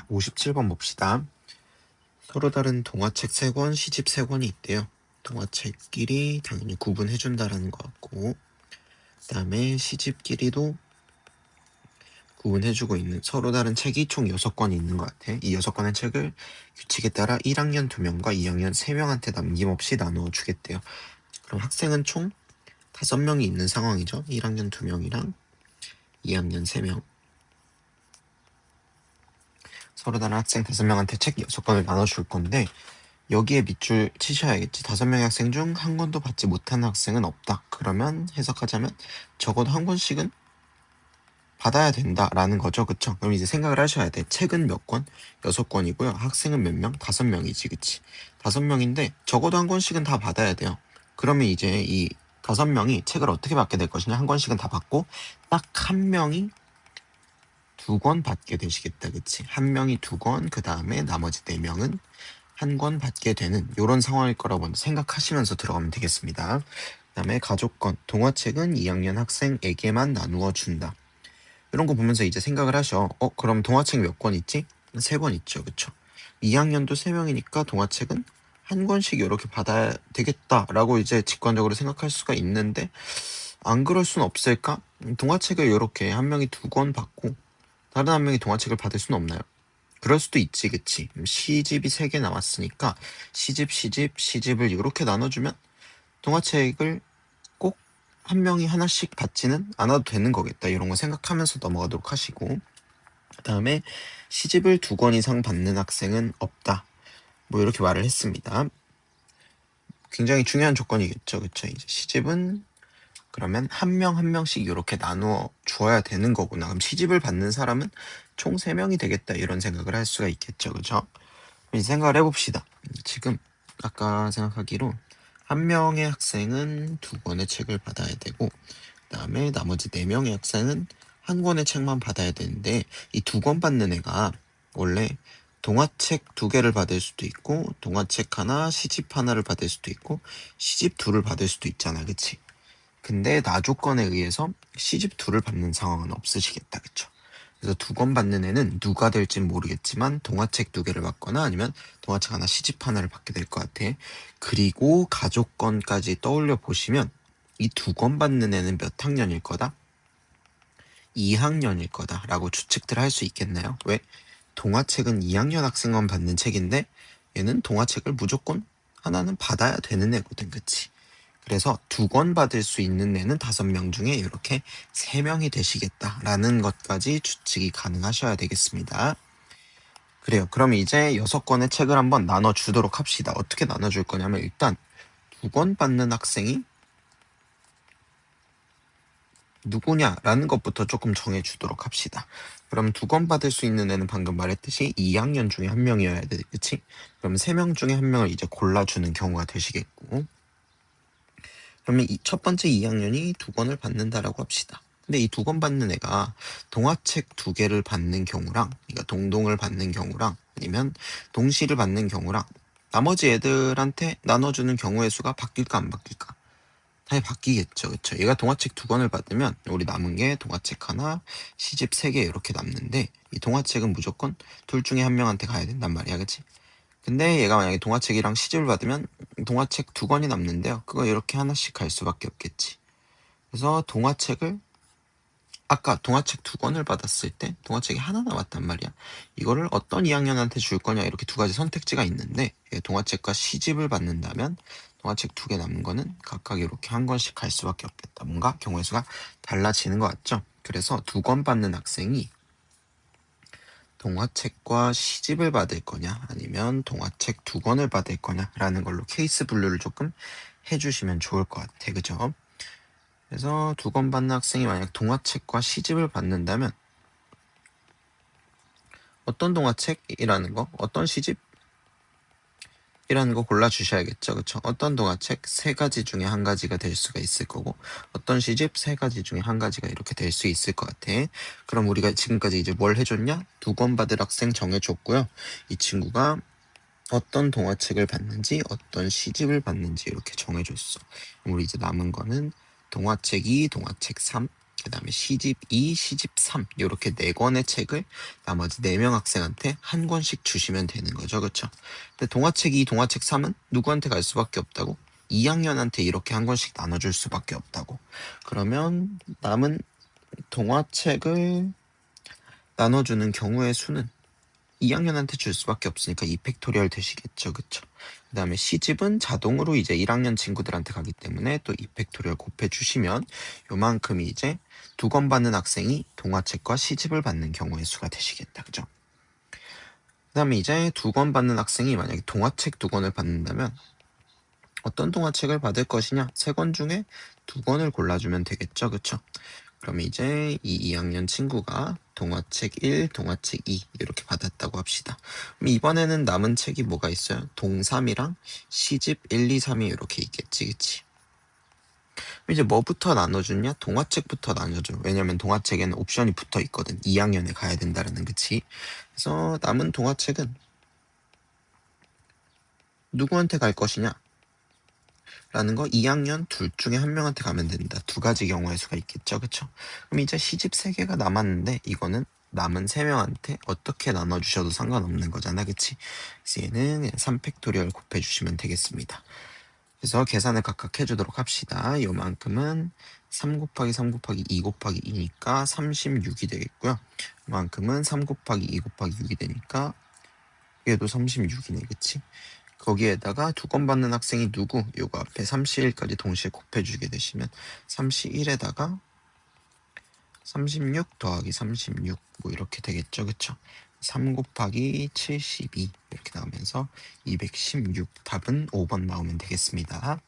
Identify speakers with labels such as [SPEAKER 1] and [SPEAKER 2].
[SPEAKER 1] 57번 봅시다. 서로 다른 동화책 3권, 시집 3권이 있대요. 동화책끼리 당연히 구분해준다라는 것 같고, 그 다음에 시집끼리도 구분해주고 있는 서로 다른 책이 총 6권이 있는 것 같아. 이 6권의 책을 규칙에 따라 1학년 2명과 2학년 3명한테 남김없이 나누어 주겠대요. 그럼 학생은 총 5명이 있는 상황이죠. 1학년 2명이랑 2학년 3명. 서로 다른 학생 5명한테 책 6권을 나눠줄 건데, 여기에 밑줄 치셔야겠지. 5명의 학생 중 한 권도 받지 못하는 학생은 없다. 그러면 해석하자면 적어도 한 권씩은 받아야 된다라는 거죠. 그쵸? 그럼 이제 생각을 하셔야 돼. 책은 몇 권? 6권이고요. 학생은 몇 명? 5명이지. 그치? 5명인데 적어도 한 권씩은 다 받아야 돼요. 그러면 이제 이 5명이 책을 어떻게 받게 될 것이냐. 한 권씩은 다 받고 딱 한 명이 2권 받게 되시겠다. 그치? 한 명이 2권, 그 다음에 나머지 4명은 한 권 받게 되는 이런 상황일 거라고 먼저 생각하시면서 들어가면 되겠습니다. 그 다음에 가족권, 동화책은 2학년 학생에게만 나누어 준다. 이런 거 보면서 이제 생각을 하셔. 그럼 동화책 몇 권 있지? 3권 있죠. 그쵸? 2학년도 3명이니까 동화책은 한 권씩 이렇게 받아야 되겠다라고 이제 직관적으로 생각할 수가 있는데, 안 그럴 순 없을까? 동화책을 이렇게 한 명이 2권 받고 다른 한 명이 동화책을 받을 순 없나요? 그럴 수도 있지, 그치? 시집이 3개 나왔으니까 시집을 이렇게 나눠주면 동화책을 꼭 한 명이 하나씩 받지는 않아도 되는 거겠다. 이런 거 생각하면서 넘어가도록 하시고, 그 다음에 시집을 2권 이상 받는 학생은 없다. 뭐 이렇게 말을 했습니다. 굉장히 중요한 조건이겠죠, 그쵸? 이제 시집은 그러면 한 명 한 명씩 이렇게 나누어 주어야 되는 거구나. 그럼 시집을 받는 사람은 총 3명이 되겠다. 이런 생각을 할 수가 있겠죠, 그죠? 이제 생각을 해봅시다. 지금 아까 생각하기로 한 명의 학생은 2권의 책을 받아야 되고, 그 다음에 나머지 4명의 학생은 한 권의 책만 받아야 되는데, 이 2권 받는 애가 원래 동화책 2개를 받을 수도 있고, 동화책 하나, 시집 하나를 받을 수도 있고, 시집 2를 받을 수도 있잖아, 그치? 근데 나조건에 의해서 시집 2를 받는 상황은 없으시겠다, 그쵸? 그래서 2권 받는 애는 누가 될진 모르겠지만 동화책 2개를 받거나 아니면 동화책 하나, 시집 하나를 받게 될 것 같아. 그리고 가족권까지 떠올려 보시면 이 2권 받는 애는 몇 학년일 거다? 2학년일 거다라고 추측들 할 수 있겠나요? 왜? 동화책은 2학년 학생만 받는 책인데 얘는 동화책을 무조건 하나는 받아야 되는 애거든, 그치? 그래서 2권 받을 수 있는 애는 5명 중에 이렇게 3명이 되시겠다라는 것까지 추측이 가능하셔야 되겠습니다. 그래요. 그럼 이제 6권의 책을 한번 나눠주도록 합시다. 어떻게 나눠줄 거냐면 일단 2권 받는 학생이 누구냐라는 것부터 조금 정해주도록 합시다. 그럼 2권 받을 수 있는 애는 방금 말했듯이 2학년 중에 한 명이어야 돼. 그치? 그럼 3명 중에 한 명을 이제 골라주는 경우가 되시겠고, 그러면 이 첫 번째 2학년이 2권을 받는다라고 합시다. 근데 이 2권 받는 애가 동화책 2개를 받는 경우랑, 그러니까 동동을 받는 경우랑, 아니면 동시를 받는 경우랑, 나머지 애들한테 나눠주는 경우의 수가 바뀔까 안 바뀔까? 당연히 바뀌겠죠, 그쵸? 얘가 동화책 2권을 받으면 우리 남은 게 동화책 하나, 시집 3개 이렇게 남는데, 이 동화책은 무조건 둘 중에 한 명한테 가야 된단 말이야, 그치? 근데 얘가 만약에 동화책이랑 시집을 받으면 동화책 2권이 남는데요. 그거 이렇게 하나씩 갈 수밖에 없겠지. 그래서 동화책을 아까 동화책 2권을 받았을 때 동화책이 하나 남았단 말이야. 이거를 어떤 2학년한테 줄 거냐 이렇게 2가지 선택지가 있는데, 동화책과 시집을 받는다면 동화책 2개 남은 거는 각각 이렇게 한 권씩 갈 수밖에 없겠다. 뭔가 경우의 수가 달라지는 것 같죠? 그래서 2권 받는 학생이 동화책과 시집을 받을 거냐 아니면 동화책 2권을 받을 거냐라는 걸로 케이스 분류를 조금 해주시면 좋을 것 같아. 그죠? 그래서 2권 받는 학생이 만약 동화책과 시집을 받는다면 어떤 동화책이라는 거, 어떤 시집이라는 거 골라주셔야겠죠. 그쵸? 어떤 동화책 3가지 중에 한 가지가 될 수가 있을 거고, 어떤 시집 3가지 중에 한 가지가 이렇게 될 수 있을 것 같아. 그럼 우리가 지금까지 이제 뭘 해줬냐? 2권 받을 학생 정해줬고요. 이 친구가 어떤 동화책을 받는지 어떤 시집을 받는지 이렇게 정해줬어. 우리 이제 남은 거는 동화책 2, 동화책 3, 그 다음에 시집 2, 시집 3 이렇게 4권의 책을 나머지 4명 학생한테 한 권씩 주시면 되는 거죠. 그쵸? 근데 동화책 2, 동화책 3은 누구한테 갈 수밖에 없다고? 2학년한테 이렇게 한 권씩 나눠줄 수밖에 없다고. 그러면 남은 동화책을 나눠주는 경우의 수는 2학년한테 줄 수밖에 없으니까 2팩토리얼 되시겠죠. 그쵸? 그 다음에 시집은 자동으로 이제 1학년 친구들한테 가기 때문에 또 2팩토리얼 곱해주시면 요만큼이 이제 2권 받는 학생이 동화책과 시집을 받는 경우의 수가 되시겠다. 그죠? 그 다음에 이제 2권 받는 학생이 만약에 동화책 2권을 받는다면 어떤 동화책을 받을 것이냐? 3권 중에 2권을 골라주면 되겠죠. 그쵸? 그럼 이제 이 2학년 친구가 동화책 1, 동화책 2 이렇게 받았다고 합시다. 그럼 이번에는 남은 책이 뭐가 있어요? 동3이랑 시집 1, 2, 3이 이렇게 있겠지. 그치? 그럼 이제 뭐부터 나눠주냐? 동화책부터 나눠줘. 왜냐면 동화책에는 옵션이 붙어 있거든. 2학년에 가야 된다라는. 그치? 그래서 남은 동화책은 누구한테 갈 것이냐? 라는 거 2학년 둘 중에 한 명한테 가면 된다. 2가지 경우의 수가 있겠죠. 그쵸? 그럼 이제 시집 3개가 남았는데 이거는 남은 3명한테 어떻게 나눠주셔도 상관없는 거잖아. 그치? 그래서 얘는 그냥 3팩토리얼 곱해주시면 되겠습니다. 그래서 계산을 각각 해주도록 합시다. 요만큼은 3 곱하기 3 곱하기 2 곱하기 2니까 36이 되겠고요. 요만큼은 3 곱하기 2 곱하기 6이 되니까 얘도 36이네. 그치? 거기에다가 2권 받는 학생이 누구? 요거 앞에 31까지 동시에 곱해주게 되시면 31에다가 36 더하기 36 뭐 이렇게 되겠죠. 그쵸? 3 곱하기 72 이렇게 나오면서 216 답은 5번 나오면 되겠습니다.